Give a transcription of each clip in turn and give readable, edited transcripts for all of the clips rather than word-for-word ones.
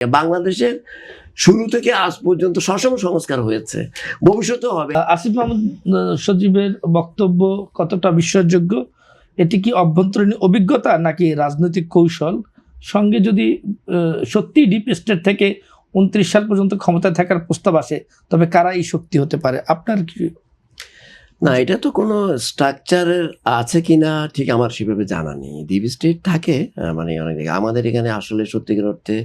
বাংলাদেশের শুরু থেকে আজ পর্যন্ত সসম সংস্কার হয়েছে, ভবিষ্যতেও হবে। আসিফ মাহমুদ সজীবের বক্তব্য কতটা বিশ্বাসযোগ্য? এটি কি অভ্যন্তরীণ অভিজ্ঞতা নাকি রাজনৈতিক কৌশল? সঙ্গে যদি সত্যি ডিপ স্টেট থেকে 29 সাল পর্যন্ত ক্ষমতায় থাকার প্রস্তাব আসে, তবে কারা এই শক্তি হতে পারে? আপনার কি? না, এটা তো কোনো স্ট্রাকচারের আছে কিনা ঠিক আমার সেভাবে জানা নেই। ডিপ স্টেট থাকে মানে অনেক জায়গায়। আমাদের এখানে আসলে সত্যিকার অর্থে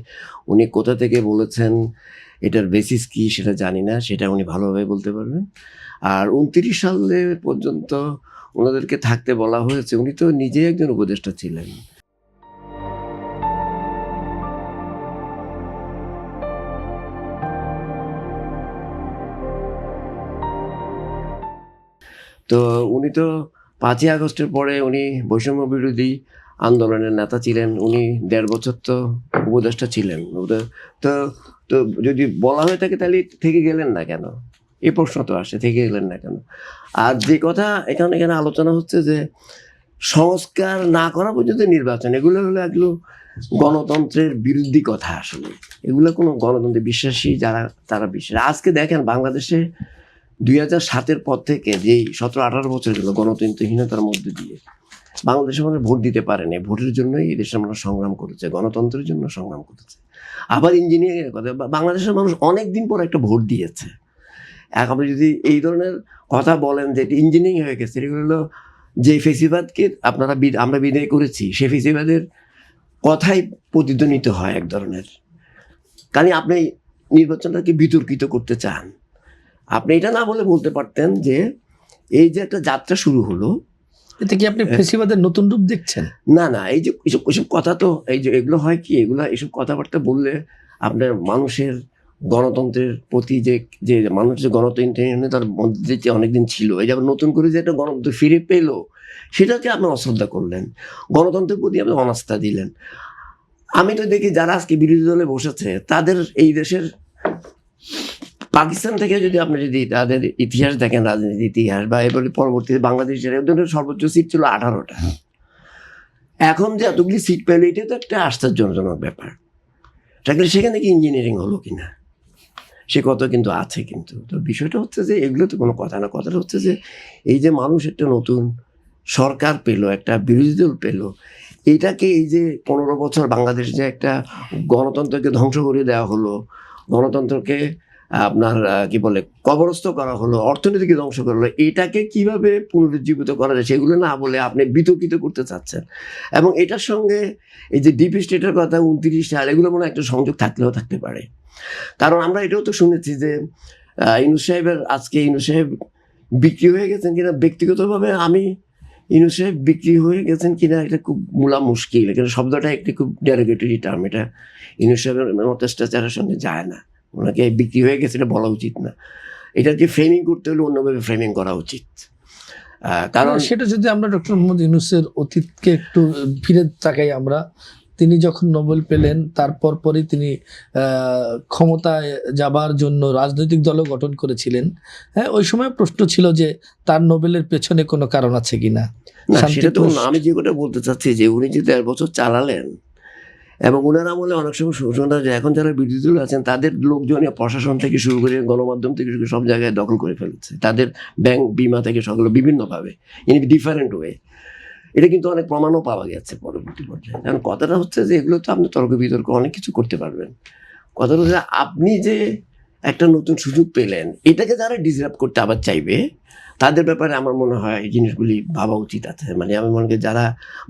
উনি কোথা থেকে বলেছেন, এটার বেসিস কি সেটা জানি না, সেটা উনি ভালোভাবে বলতে পারবেন। আর 29 সালে পর্যন্ত ওনাদেরকে থাকতে বলা হয়েছে, উনি তো নিজেই একজন উপদেষ্টা ছিলেন। তো উনি তো 5ই আগস্টের পরে উনি বৈষম্য বিরোধী আন্দোলনের নেতা ছিলেন। উনি 1.5 বছর তো উপদেষ্টা ছিলেন। তো তো যদি বলা হয়ে থাকে তাহলে থেকে গেলেন না কেন? এই প্রশ্ন তো আসে, থেকে গেলেন না কেন? আর যে কথা এখানে আলোচনা হচ্ছে যে সংস্কার না করা পর্যন্ত নির্বাচন, এগুলো হলো এগুলো গণতন্ত্রের বিরোধী কথা। আসলে এগুলো কোনো গণতন্ত্রে বিশ্বাসী যারা তারা বিশ্বাস। আজকে দেখেন বাংলাদেশে 2007-এর পর থেকে যেই 17-18 বছর গেল গণতন্ত্রহীনতার মধ্যে দিয়ে বাংলাদেশের মানুষ ভোট দিতে পারেনি। ভোটের জন্যই এই দেশের মানুষ সংগ্রাম করেছে, গণতন্ত্রের জন্য সংগ্রাম করেছে। আবার ইঞ্জিনিয়ারিংয়ের কথা, বাংলাদেশের মানুষ অনেক দিন পর একটা ভোট দিয়েছে। এখন যদি এই ধরনের কথা বলেন যে এটি ইঞ্জিনিয়ারিং হয়ে গেছে, এগুলো হলো যে ফেসিবাদকে আমরা বিদায় করেছি, সেই ফেসিবাদের কথাই প্রতিধ্বনিত হয় এক ধরনের। কারণ আপনি নির্বাচনটাকে বিতর্কিত করতে চান। আপনি এটা না বলে বলতে পারতেন যে এই যে একটা যাত্রা শুরু হলো, এতে কি আপনি ফেসিবাদের নতুন রূপ দেখছেন? না, এই যে এসব কথা তো এই যে এগুলো হয় কি, এসব কথাবার্তা বললে আপনার মানুষের গণতন্ত্রের প্রতি যে মানুষ যে গণতন্ত্র তার মধ্যে যে অনেকদিন ছিল, এই যে নতুন করে যে একটা গণতন্ত্র ফিরে পেলো, সেটাকে আপনি অশ্রদ্ধা করলেন, গণতন্ত্রের প্রতি আপনি অনাস্থা দিলেন। আমি তো দেখি যারা আজকে বিরোধী দলে বসেছে তাদের এই দেশের পাকিস্তান থেকে যদি আপনি যদি তাদের ইতিহাস দেখেন, রাজনীতির ইতিহাস বা এবারে পরবর্তীতে বাংলাদেশের ওদের সর্বোচ্চ সিট ছিল 18টা। এখন যে এতগুলি সিট পেল, এটা তো একটা আশ্চর্যজনক ব্যাপার। থাকলে সেখানে কি ইঞ্জিনিয়ারিং হলো কিনা সে কথা কিন্তু আছে। কিন্তু তো বিষয়টা হচ্ছে যে এগুলো তো কোনো কথা না। কথাটা হচ্ছে যে এই যে মানুষ একটা নতুন সরকার পেলো, একটা বিরোধী দল পেলো, এইটাকে এই যে 15 বছর বাংলাদেশ যে একটা গণতন্ত্রকে ধ্বংস করে দেওয়া হলো, গণতন্ত্রকে আপনার কি বলে কবরস্থ করা হলো, অর্থনীতিকে ধ্বংস করা হলো, এটাকে কিভাবে পুনরুজ্জীবিত করা যায় সেগুলো না বলে আপনি বিতর্কিত করতে চাচ্ছেন। এবং এটার সঙ্গে এই যে ডিপ স্টেটের কথা 29 সাল, এগুলো মনে হয় একটা সংযোগ থাকলেও থাকতে পারে। কারণ আমরা এটাও তো শুনেছি যে ইউনূস সাহেব বিক্রি হয়ে গেছেন কিনা, ব্যক্তিগতভাবে আমি ইউনূস সাহেব বিক্রি হয়ে গেছেন কিনা এটা খুব মুশকিল। কিন্তু শব্দটা একটি খুব ডেরোগেটরি টার্ম। এটা ইউনূস সাহেবের মতস্টাচারের সঙ্গে যায় না। ওনাকে বিক্রি হয়ে গেছে এটা বলা উচিত না। এটাকে ফ্রেমিং করতে হলে অন্যভাবে ফ্রেমিং করা উচিত। কারণ সেটা যদি আমরা ডক্টর মোহাম্মদ ইউনূসের অতীতকে একটু ফিরে তাকাই, আমরা তিনি যখন নোবেল পেলেন তারপর পরই তিনি ক্ষমতায় যাবার জন্য রাজনৈতিক দলও গঠন করেছিলেন। হ্যাঁ, ওই সময় প্রশ্ন ছিল যে তার নোবেলের পেছনে কোনো কারণ আছে কিনা। সেটা তো আমি যে কথা বলতে চাচ্ছি যে উনি যে 1.5 বছর চালালেন এবং ওনার আমলে অনেক সময় শোনা যায় এখন যারা বিরোধী দল আছেন তাদের লোকজন প্রশাসন থেকে শুরু করে গণমাধ্যম থেকে শুরু করে সব জায়গায় দখল করে ফেলেছে, তাদের ব্যাংক বিমা থেকে সকলে বিভিন্নভাবে ইন ডিফারেন্ট ওয়ে। এটা কিন্তু অনেক প্রমাণও পাওয়া গেছে পরবর্তী পর্যায়ে। কারণ কথাটা হচ্ছে যে এগুলো তো আপনি তর্ক বিতর্ক অনেক কিছু করতে পারবেন। কথাটা হচ্ছে আপনি যে একটা নতুন সুযোগ পেলেন, এটাকে যারা ডিসরাপ্ট করতে আবার চাইবে তাদের ব্যাপারে আমার মনে হয় এই জিনিসগুলি ভাবা উচিত আছে। মানে আমি মনে করি যারা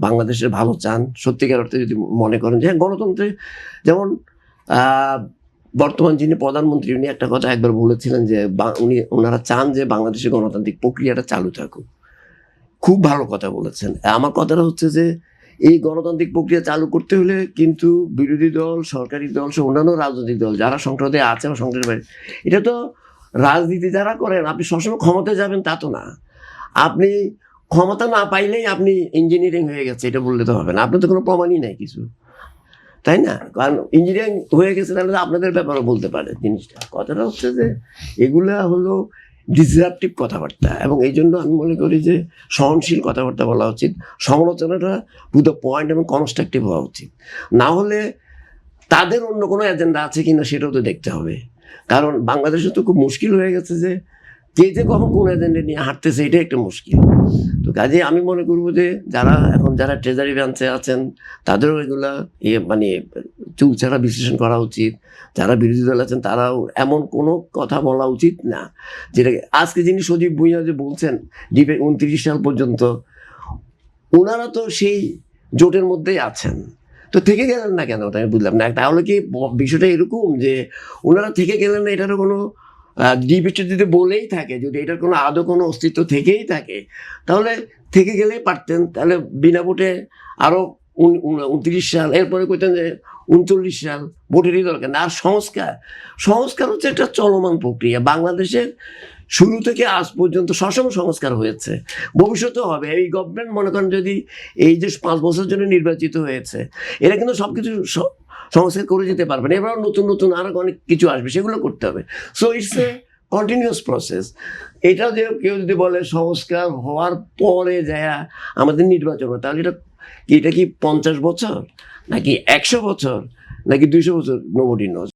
বাংলাদেশের ভালো চান, সত্যিকার অর্থে যদি মনে করেন যে গণতন্ত্রে যেমন বর্তমান যিনি প্রধানমন্ত্রী উনি একটা কথা একবার বলেছিলেন যে ওনারা চান যে বাংলাদেশের গণতান্ত্রিক প্রক্রিয়াটা চালু থাকুক। খুব ভালো কথা বলেছেন। আমার কথাটা হচ্ছে যে এই গণতান্ত্রিক প্রক্রিয়া চালু করতে হলে কিন্তু বিরোধী দল, সরকারি দল সহ অন্যান্য রাজনৈতিক দল যারা সংসদে আছে বা সংসদের বাইরে, এটা তো রাজনীতি যারা করেন আপনি সবসময় ক্ষমতায় যাবেন তা তো না। আপনি ক্ষমতা না পাইলেই আপনি ইঞ্জিনিয়ারিং হয়ে গেছে এটা বললে তো হবে না। আপনার তো কোনো প্রমাণই নাই কিছু, তাই না? কারণ ইঞ্জিনিয়ারিং হয়ে গেছে তাহলে আপনাদের ব্যাপারও বলতে পারে জিনিসটা। কথাটা হচ্ছে যে এগুলা হলো ডিসরাপটিভ কথাবার্তা এবং এই জন্য আমি মনে করি যে সহনশীল কথাবার্তা বলা উচিত, সমালোচনাটা টু দ্য পয়েন্ট এবং কনস্ট্রাকটিভ হওয়া উচিত। না হলে তাদের অন্য কোনো এজেন্ডা আছে কিনা সেটাও তো দেখতে হবে। কারণ বাংলাদেশে তো খুব মুশকিল হয়ে গেছে যে কে যে কখন কোন এজেন্ডা নিয়ে হাঁটতেছে, এটাই একটা মুশকিল। তো কাজে আমি মনে করবো যে যারা ট্রেজারি ব্রাঞ্চে আছেন তাদেরও এগুলা মানে চুলছাড়া বিশ্লেষণ করা উচিত। যারা বিরোধী দল আছেন তারাও এমন কোনো কথা বলা উচিত না যেটা আজকে যিনি সজীব ভুঁইয়া যে বলছেন 29 সাল পর্যন্ত, ওনারা তো সেই জোটের মধ্যেই আছেন, তো থেকে গেলেন না কেন? ওটা আমি বুঝলাম না। তাহলে কি বিষয়টা এরকম যে ওনারা থেকে গেলেন না, এটারও কোনো ডিবেটে যদি বলেই থাকে, যদি এটার কোনো আদৌ কোনো অস্তিত্ব থেকেই থাকে, তাহলে থেকে গেলেই পারতেন। তাহলে বিনা ভোটে আরো 29 সাল, এরপরে কইতেন যে 39 সাল, ভোটেরই দরকার না। আর সংস্কার হচ্ছে একটা চলমান প্রক্রিয়া। বাংলাদেশের শুরু থেকে আজ পর্যন্ত সবসময় সংস্কার হয়েছে, ভবিষ্যতেও হবে। এই গভর্নমেন্ট মনে করেন যদি এই যে 5 বছরের জন্য নির্বাচিত হয়েছে, এরা কিন্তু সবকিছু সংস্কার করে যেতে পারবে না। এবার নতুন নতুন আরো অনেক কিছু আসবে, সেগুলো করতে হবে। So it's a continuous process. এটা যে কেউ যদি বলে সংস্কার হওয়ার পরে যায় আমাদের নির্বাচন হয়, তাহলে এটা কি 50 বছর নাকি 100 বছর নাকি 200 বছর? Nobody nose.